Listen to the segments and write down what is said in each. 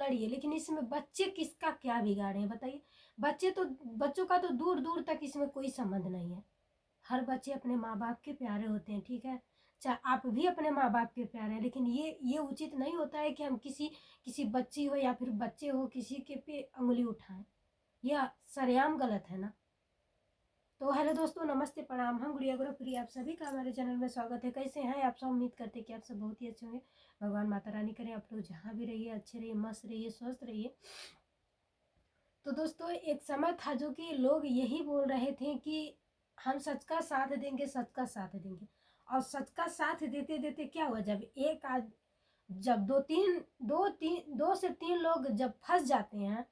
लड़िए, लेकिन इसमें बच्चे किसका क्या बिगाड़े हैं बताइए। बच्चों का तो दूर दूर तक इसमें कोई संबंध नहीं है। हर बच्चे अपने माँ बाप के प्यारे होते हैं, ठीक है। चाहे आप भी अपने माँ बाप के प्यारे हैं, लेकिन ये उचित नहीं होता है कि हम किसी बच्ची हो या फिर बच्चे हो किसी के पे उंगली उठाएं। यह सरेआम गलत है ना। तो हेलो दोस्तों, नमस्ते, प्रणाम। हम गुड़िया गुरुप्रिया, आप सभी का हमारे चैनल में स्वागत है। कैसे हैं आप सब? उम्मीद करते हैं कि आप सब बहुत ही अच्छे होंगे। भगवान माता रानी करें आप लोग जहाँ भी रहिए अच्छे रहिए, मस्त रहिए, स्वस्थ रहिए। तो दोस्तों, एक समय था जो कि लोग यही बोल रहे थे कि हम सच का साथ देंगे, सच का साथ देंगे। और सच का साथ देते देते क्या हुआ, जब दो से तीन लोग जब फंस जाते हैं,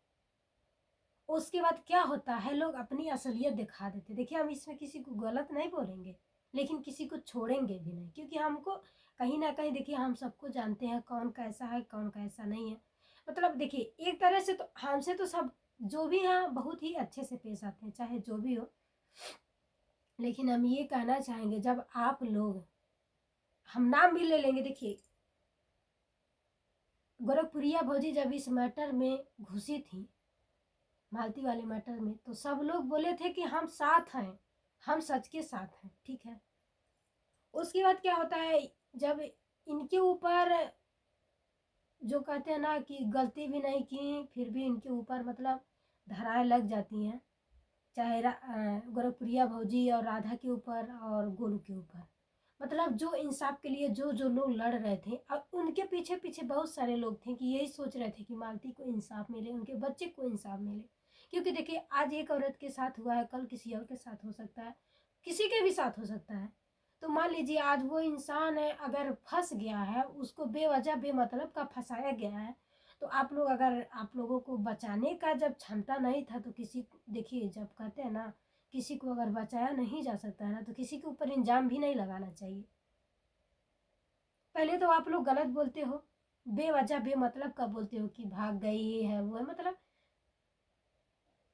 उसके बाद क्या होता है, लोग अपनी असलियत दिखा देते। देखिए, हम इसमें किसी को गलत नहीं बोलेंगे, लेकिन किसी को छोड़ेंगे भी नहीं, क्योंकि हमको कहीं ना कहीं, देखिए, हम सबको जानते हैं कौन कैसा है कौन कैसा नहीं है। मतलब देखिए, एक तरह से तो हमसे तो सब जो भी हैं बहुत ही अच्छे से पेश आते हैं, चाहे जो भी हो। लेकिन हम ये कहना चाहेंगे, जब आप लोग, हम नाम भी ले लेंगे, देखिए, गोरखपुरिया भौजी जब इस मैटर में घुसी थी, मालती वाले मैटर में, तो सब लोग बोले थे कि हम साथ हैं, हम सच के साथ हैं, ठीक है। उसके बाद क्या होता है, जब इनके ऊपर, जो कहते हैं ना कि गलती भी नहीं की, फिर भी इनके ऊपर मतलब धाराएं लग जाती हैं, चाहे गोरखप्रिया भौजी और राधा के ऊपर और गोलू के ऊपर। मतलब जो इंसाफ के लिए जो जो लोग लड़ रहे थे, और उनके पीछे पीछे बहुत सारे लोग थे कि यही सोच रहे थे कि मालती को इंसाफ मिले, उनके बच्चे को इंसाफ मिले। क्योंकि देखिए, आज एक औरत के साथ हुआ है, कल किसी और के साथ हो सकता है, किसी के भी साथ हो सकता है। तो मान लीजिए, आज वो इंसान है, अगर फंस गया है, उसको बेवजह बेमतलब का फंसाया गया है, तो अगर आप लोगों को बचाने का जब क्षमता नहीं था, तो देखिए, जब कहते हैं ना, किसी को अगर बचाया नहीं जा सकता है ना, तो किसी के ऊपर इल्जाम भी नहीं लगाना चाहिए। पहले तो आप लोग गलत बोलते हो, बेवजह बेमतलब का बोलते हो कि भाग गई, ये है वो है, मतलब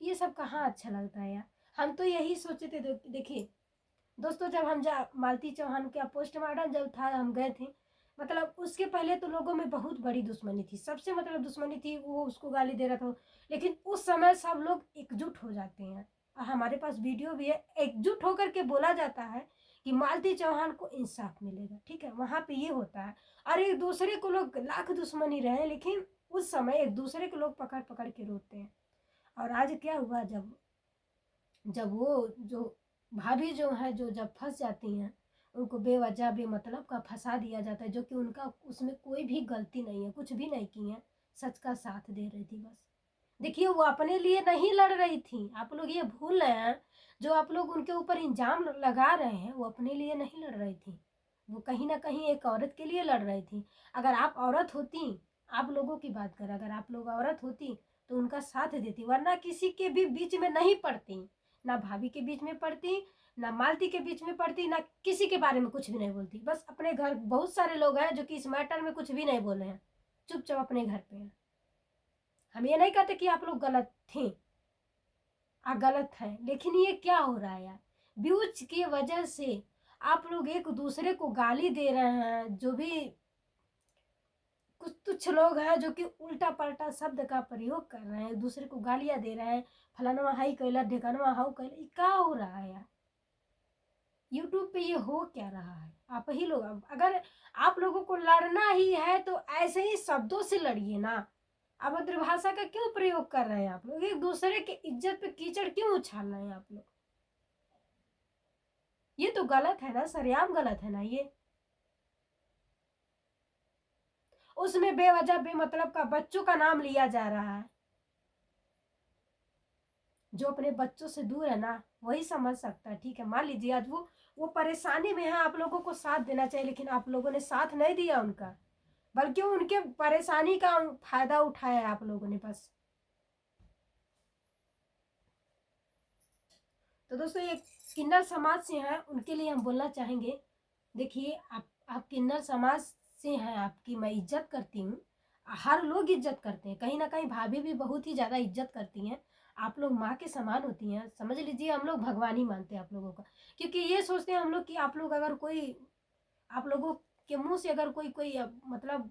ये सब कहाँ अच्छा लगता है यार। हम तो यही सोचे थे। देखिए दोस्तों, जब मालती चौहान का पोस्टमार्टम जब था, हम गए थे, मतलब उसके पहले तो लोगों में बहुत बड़ी दुश्मनी थी, सबसे मतलब दुश्मनी थी, वो उसको गाली दे रहा था। लेकिन उस समय सब लोग एकजुट हो जाते हैं, और हमारे पास वीडियो भी है, एकजुट होकर के बोला जाता है कि मालती चौहान को इंसाफ मिलेगा, ठीक है। वहां पे ये होता है, और एक दूसरे को लोग लाख दुश्मनी रहे, लेकिन उस समय एक दूसरे को लोग पकड़ पकड़ के रोते हैं। और आज क्या हुआ, जब जब वो जो भाभी जो है, जो जब फंस जाती हैं, उनको बेवजह बेमतलब का फंसा दिया जाता है, जो कि उनका उसमें कोई भी गलती नहीं है, कुछ भी नहीं की है, सच का साथ दे रही थी बस। देखिए, वो अपने लिए नहीं लड़ रही थी, आप लोग ये भूल रहे हैं। जो आप लोग उनके ऊपर इल्जाम लगा रहे हैं, वो अपने लिए नहीं लड़ रही थी, वो कहीं ना कहीं एक औरत के लिए लड़ रही थी। अगर आप औरत होती, आप लोगों की बात करें, अगर आप लोग औरत होती तो उनका साथ देती, वरना किसी के भी बीच में नहीं पड़ती, ना भाभी के बीच में पड़ती, ना मालती के बीच में पड़ती, ना किसी के बारे में कुछ भी नहीं बोलती। बस अपने घर, बहुत सारे लोग हैं जो कि इस मैटर में कुछ भी नहीं बोले हैं, चुपचाप अपने घर पे हैं। हम ये नहीं कहते कि आप लोग गलत थे, गलत है, लेकिन ये क्या हो रहा है यार, व्यूज की वजह से आप लोग एक दूसरे को गाली दे रहे हैं। जो भी कुछ लोग हैं जो कि उल्टा पलटा शब्द का प्रयोग कर रहे हैं, एक दूसरे को गालियां दे रहे हैं, फलाना हाई कैला, ढेकानवा हाउ कैला, ये क्या हो रहा है यार। यूट्यूब पे ये हो क्या रहा है? आप ही लोग, अगर आप लोगों को लड़ना ही है तो ऐसे ही शब्दों से लड़िए ना। अभद्र भाषा का क्यों प्रयोग कर रहे हैं आप लोग? एक दूसरे के इज्जत पे कीचड़ क्यों उछाल रहे हैं आप लोग? ये तो गलत है ना, सरेआम गलत है ना ये। उसमें बेवजह बेमतलब का बच्चों का नाम लिया जा रहा है। जो अपने बच्चों से दूर है ना, वही समझ सकता है, ठीक है। मान लीजिए, आज वो परेशानी में है, आप लोगों को साथ देना चाहिए, लेकिन आप लोगों ने साथ नहीं दिया उनका, बल्कि उनके परेशानी का फायदा उठाया है आप लोगों ने बस। तो दोस्तों, ये किन्नर समाज से हैं, उनके लिए हम बोलना चाहेंगे। देखिए, आप किन्नर समाज से हैं, आपकी मैं इज्जत करती हूँ, हर लोग इज्जत करते हैं, कहीं ना कहीं भाभी भी बहुत ही ज़्यादा इज्जत करती हैं। आप लोग माँ के समान होती हैं, समझ लीजिए, हम लोग भगवान ही मानते हैं आप लोगों का। क्योंकि ये सोचते हैं हम लोग कि आप लोग अगर कोई, आप लोगों के मुंह से अगर कोई कोई मतलब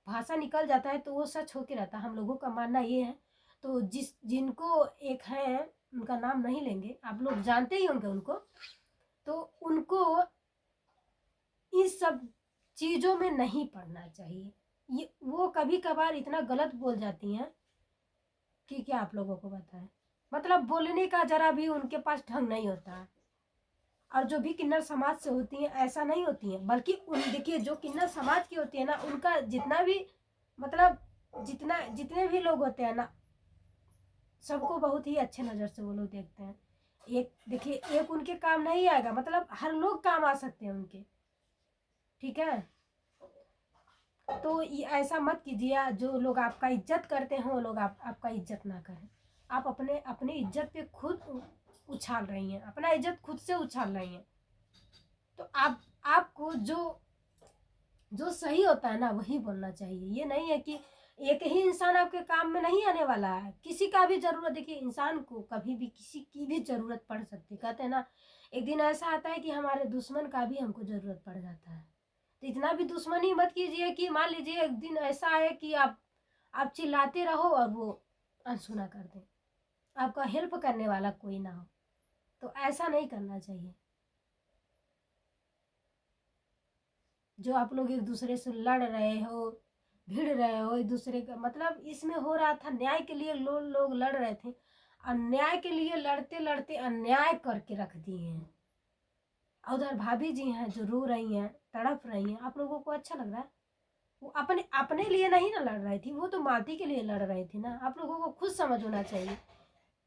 भाषा निकल जाता है तो वो सच होके रहता है, हम लोगों का मानना ये है। तो जिनको एक है, उनका नाम नहीं लेंगे, आप लोग जानते ही होंगे उनको, तो उनको इस सब चीज़ों में नहीं पड़ना चाहिए। ये वो कभी कभार इतना गलत बोल जाती हैं कि क्या आप लोगों को बताएं, मतलब बोलने का जरा भी उनके पास ढंग नहीं होता है। और जो भी किन्नर समाज से होती हैं ऐसा नहीं होती हैं, बल्कि उन देखिए जो किन्नर समाज की होती है ना, उनका जितना भी मतलब जितने भी लोग होते हैं ना, सबको बहुत ही अच्छे नज़र से वो लोग देखते हैं। एक देखिए, एक उनके काम नहीं आएगा, मतलब हर लोग काम आ सकते हैं उनके, ठीक है। तो ये ऐसा मत कीजिए, जो लोग आपका इज्जत करते हैं वो लोग आपका इज्जत ना करें। आप अपने इज्जत पे खुद उछाल रही हैं, अपना इज्जत खुद से उछाल रही हैं। तो आपको जो सही होता है ना वही बोलना चाहिए। ये नहीं है कि एक ही इंसान आपके काम में नहीं आने वाला है, किसी का भी जरूरत, देखिए इंसान को कभी भी किसी की भी जरूरत पड़ सकती है। कहते हैं ना, एक दिन ऐसा आता है कि हमारे दुश्मन का भी हमको जरूरत पड़ जाता है। तो इतना भी दुश्मनी मत कीजिए कि मान लीजिए एक दिन ऐसा है कि आप चिल्लाते रहो और वो अनसुना कर दे, आपका हेल्प करने वाला कोई ना हो। तो ऐसा नहीं करना चाहिए। जो आप लोग एक दूसरे से लड़ रहे हो, भिड़ रहे हो एक दूसरे का, मतलब इसमें हो रहा था न्याय के लिए लोग लड़ रहे थे, अन्याय के लिए लड़ते लड़ते अन्याय करके रख दिए हैं। उधर भाभी जी हैं जो रो रही हैं, तड़प रही हैं, आप लोगों को अच्छा लग रहा है? वो अपने अपने लिए नहीं ना लड़ रही थी, वो तो मालती के लिए लड़ रही थी ना। आप लोगों को खुद समझ होना चाहिए।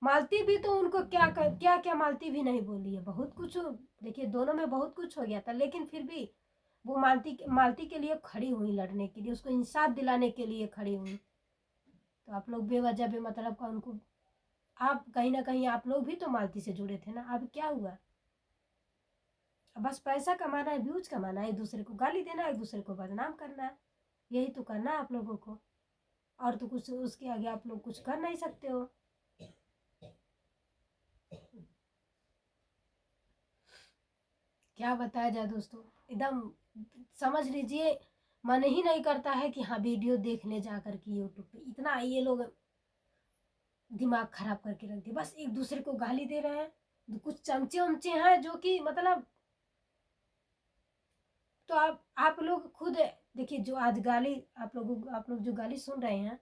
मालती भी तो उनको क्या मालती भी नहीं बोली है, बहुत कुछ। देखिए दोनों में बहुत कुछ हो गया था, लेकिन फिर भी वो मालती के लिए खड़ी हुई, लड़ने के लिए, उसको इंसाफ दिलाने के लिए खड़ी हुई। तो आप लोग बेवजह बेमतलब का उनको, आप कहीं ना कहीं आप लोग भी तो मालती से जुड़े थे ना। अब क्या हुआ? अब बस पैसा कमाना है, व्यूज कमाना है, एक दूसरे को गाली देना है, एक दूसरे को बदनाम करना है, यही तो करना है आप लोगों को। और तो कुछ उसके आगे आप लोग कुछ कर नहीं सकते हो। क्या बताया जाए दोस्तों, एकदम समझ लीजिए मन ही नहीं करता है कि हाँ वीडियो देखने जा कर के यूट्यूब पे। इतना ये लोग दिमाग खराब करके रख दिए, बस एक दूसरे को गाली दे रहे हैं। कुछ चमचे उमचे हैं जो कि मतलब, तो आप लोग खुद देखिए, जो आज गाली आप लोग जो गाली सुन रहे हैं,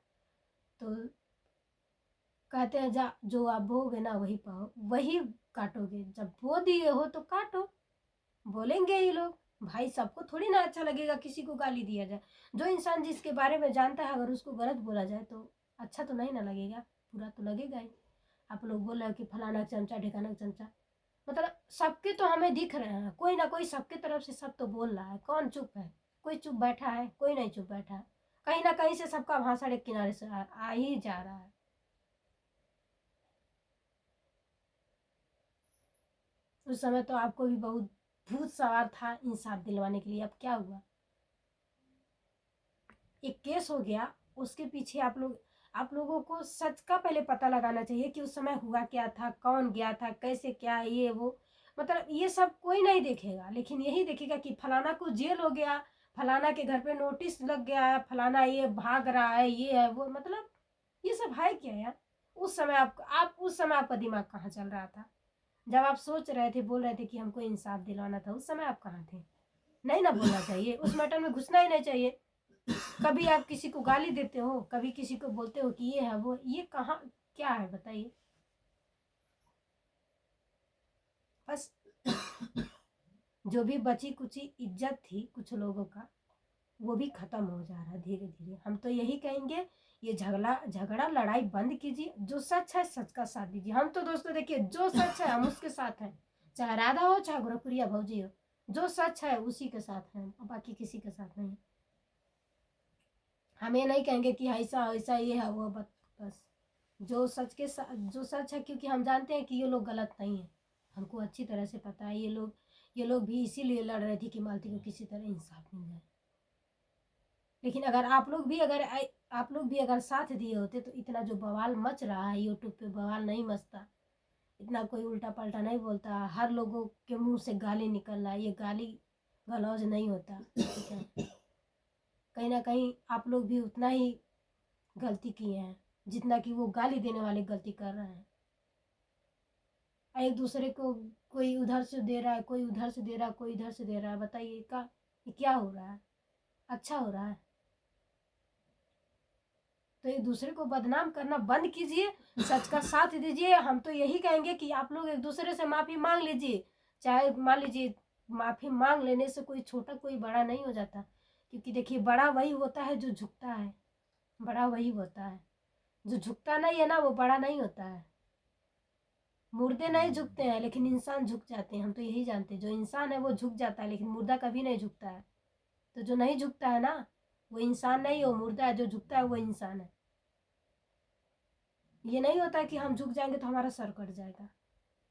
तो कहते हैं जा जो आप बोओगे ना वही पाओ, वही काटोगे। जब बो दिए हो तो काटो, बोलेंगे ही लोग। भाई सबको थोड़ी ना अच्छा लगेगा किसी को गाली दिया जाए। जो इंसान जिसके बारे में जानता है, अगर उसको गलत बोला जाए तो अच्छा तो नहीं ना लगेगा, बुरा तो लगेगा ही। आप लोग बोल रहे हो कि फलाना चमचा ढिकाना चमचा, मतलब सबके तो हमें दिख रहे हैं, कोई ना कोई सबके तरफ से सब तो बोल रहा है। कौन चुप है? कोई चुप बैठा है? कोई नहीं चुप बैठा है। कहीं ना कहीं से सबका भाषण एक किनारे से आ ही जा रहा है। उस समय तो आपको भी बहुत भूत सवार था इंसाफ दिलवाने के लिए। अब क्या हुआ? एक केस हो गया, उसके पीछे आप लोगों को सच का पहले पता लगाना चाहिए कि उस समय हुआ क्या था, कौन गया था, कैसे, क्या ये वो, मतलब ये सब कोई नहीं देखेगा। लेकिन यही देखेगा कि फलाना को जेल हो गया, फलाना के घर पे नोटिस लग गया है, फलाना ये भाग रहा है, ये है वो, मतलब ये सब है क्या यार? उस समय आप उस समय आपका दिमाग कहाँ चल रहा था? जब आप सोच रहे थे, बोल रहे थे कि हमको इंसाफ दिलाना था, उस समय आप कहाँ थे? नहीं ना बोलना चाहिए, उस मैटर में घुसना ही नहीं चाहिए। कभी आप किसी को गाली देते हो, कभी किसी को बोलते हो कि ये है वो, ये कहाँ क्या है बताइए? बस जो भी बची कुची इज्जत थी कुछ लोगों का, वो भी खत्म हो जा रहा है धीरे धीरे। हम तो यही कहेंगे, ये झगड़ा झगड़ा लड़ाई बंद कीजिए, जो सच है सच का साथ दीजिए। हम तो दोस्तों देखिए, जो सच है हम उसके साथ हैं, चाहे राधा हो चाहे गोरखपुरिया भौजी हो, जो सच है उसी के साथ हैं, बाकी किसी के साथ नहीं। हम ये नहीं कहेंगे कि ऐसा ऐसा ये है वो, बस जो सच है, क्योंकि हम जानते हैं कि ये लोग गलत नहीं है। हमको अच्छी तरह से पता है, ये लोग भी इसीलिए लड़ रहे थे कि मालती को किसी तरह इंसाफ मिल जाए। लेकिन अगर आप लोग भी अगर साथ दिए होते तो इतना जो बवाल मच रहा है यूट्यूब पे, बवाल नहीं मचता। इतना कोई उल्टा पल्टा नहीं बोलता, हर लोगों के मुंह से गाली निकल रहा है, ये गाली गलौज नहीं होता, ठीक है। कहीं ना कहीं आप लोग भी उतना ही गलती किए हैं जितना कि वो गाली देने वाले गलती कर रहे हैं। एक दूसरे को कोई उधर से दे रहा है, कोई उधर से दे रहा है, कोई इधर से दे रहा है। बताइए ये क्या हो रहा है? अच्छा हो रहा है? तो एक दूसरे को बदनाम करना बंद कीजिए, सच का साथ दीजिए। हम तो यही कहेंगे कि आप लोग एक दूसरे से माफ़ी मांग लीजिए। चाहे मान लीजिए माफ़ी मांग लेने से कोई छोटा कोई बड़ा नहीं हो जाता, क्योंकि देखिए बड़ा वही होता है जो झुकता है। बड़ा वही होता है जो झुकता नहीं है ना, वो बड़ा नहीं होता है। मुर्दे नहीं झुकते हैं लेकिन इंसान झुक जाते हैं। हम तो यही जानते हैं, जो इंसान है वो झुक जाता है, लेकिन मुर्दा कभी नहीं झुकता है। तो जो नहीं झुकता है ना, वो इंसान नहीं है, वो मुर्दा है। जो झुकता है वो इंसान है। ये नहीं होता है कि हम झुक जाएंगे तो हमारा सर कट जाएगा,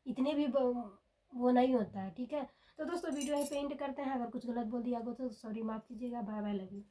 इतने भी वो नहीं होता है। ठीक है, तो दोस्तों वीडियो यहीं पे एंड करते हैं। अगर कुछ गलत बोल दिया हो तो सॉरी, माफ़ कीजिएगा। Bye bye, love you.